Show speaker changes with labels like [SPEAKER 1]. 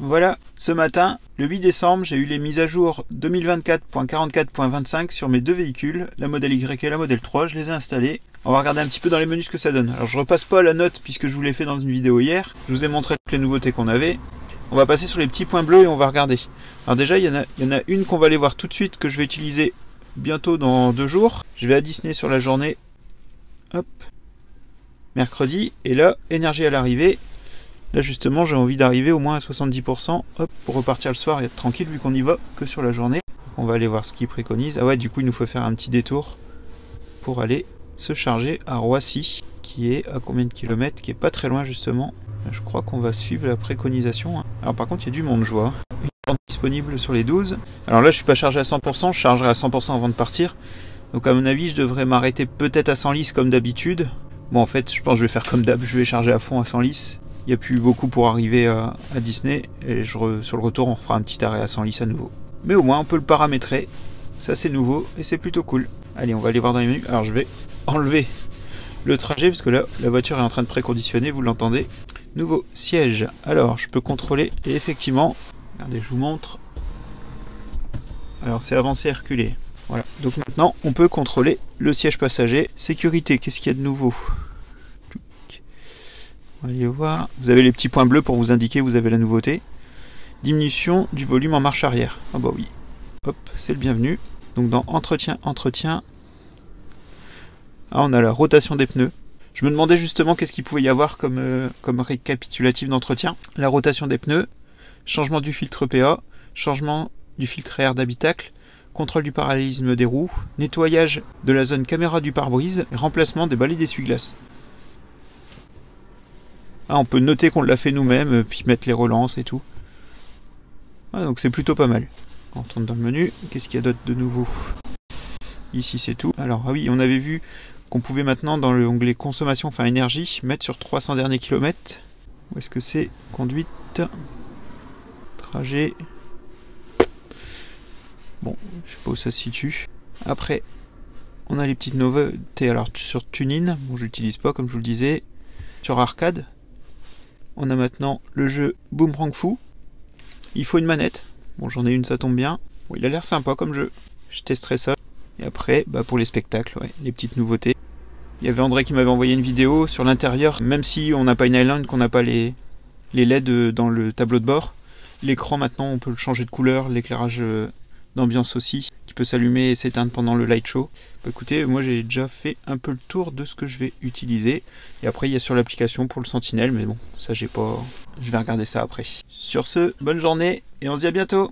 [SPEAKER 1] Voilà, ce matin, le 8 décembre, j'ai eu les mises à jour 2024.44.25 sur mes deux véhicules, la Model Y et la Model 3, je les ai installés. On va regarder un petit peu dans les menus ce que ça donne. Alors je repasse pas la note puisque je vous l'ai fait dans une vidéo hier, je vous ai montré toutes les nouveautés qu'on avait. On va passer sur les petits points bleus et on va regarder. Alors déjà, il y en a une qu'on va aller voir tout de suite, que je vais utiliser bientôt dans 2 jours. Je vais à Disney sur la journée, hop, mercredi, et là, énergie à l'arrivée. Là justement j'ai envie d'arriver au moins à 70%, hop, pour repartir le soir et être tranquille vu qu'on y va que sur la journée. On va aller voir ce qu'ils préconisent. Ah ouais, du coup il nous faut faire un petit détour pour aller se charger à Roissy, qui est à combien de kilomètres, qui est pas très loin justement. Je crois qu'on va suivre la préconisation. Alors par contre il y a du monde, je vois. Une borne disponible sur les 12. Alors là je suis pas chargé à 100%, je chargerai à 100% avant de partir. Donc à mon avis je devrais m'arrêter peut-être à 100 litres comme d'habitude. Bon en fait je pense que je vais faire comme d'hab, je vais charger à fond à 100 litres. Il n'y a plus beaucoup pour arriver à Disney et sur le retour on refera un petit arrêt à 100 litres à nouveau. Mais au moins on peut le paramétrer, ça c'est nouveau et c'est plutôt cool. Allez, on va aller voir dans les menus. Alors je vais enlever le trajet parce que là la voiture est en train de préconditionner, vous l'entendez. Nouveau siège, alors je peux contrôler et effectivement, regardez je vous montre. Alors c'est avancé et reculé. Voilà, donc maintenant on peut contrôler le siège passager. Sécurité, qu'est-ce qu'il y a de nouveau ? Allez voir. Vous avez les petits points bleus pour vous indiquer que vous avez la nouveauté. Diminution du volume en marche arrière. Ah bah oui. Hop, c'est le bienvenu. Donc dans entretien. Ah, on a la rotation des pneus. Je me demandais justement qu'est-ce qu'il pouvait y avoir comme récapitulatif d'entretien. La rotation des pneus, changement du filtre PA, changement du filtre air d'habitacle, contrôle du parallélisme des roues, nettoyage de la zone caméra du pare-brise et remplacement des balais d'essuie-glace. Ah, on peut noter qu'on l'a fait nous-mêmes, puis mettre les relances et tout. Ah, donc c'est plutôt pas mal. On retourne dans le menu. Qu'est-ce qu'il y a d'autre de nouveau? Ici c'est tout. Alors ah oui, on avait vu qu'on pouvait maintenant dans l'onglet consommation, enfin énergie, mettre sur 300 derniers kilomètres. Où est-ce que c'est? Conduite. Trajet. Bon, je sais pas où ça se situe. Après, on a les petites nouveautés. Alors sur TuneIn, bon je l'utilise pas comme je vous le disais. Sur Arcade. On a maintenant le jeu Boomerang Fou. Il faut une manette. Bon, j'en ai une, ça tombe bien. Bon, il a l'air sympa comme jeu. Je testerai ça. Et après, bah, pour les spectacles, ouais, les petites nouveautés. Il y avait André qui m'avait envoyé une vidéo sur l'intérieur. Même si on n'a pas une Island, qu'on n'a pas les LED dans le tableau de bord. L'écran, maintenant, on peut le changer de couleur. L'éclairage d'ambiance aussi, qui peut s'allumer et s'éteindre pendant le light show. Bah, écoutez, moi j'ai déjà fait un peu le tour de ce que je vais utiliser. Et après, il y a sur l'application pour le Sentinelle, mais bon, ça j'ai pas... Je vais regarder ça après. Sur ce, bonne journée et on se dit à bientôt.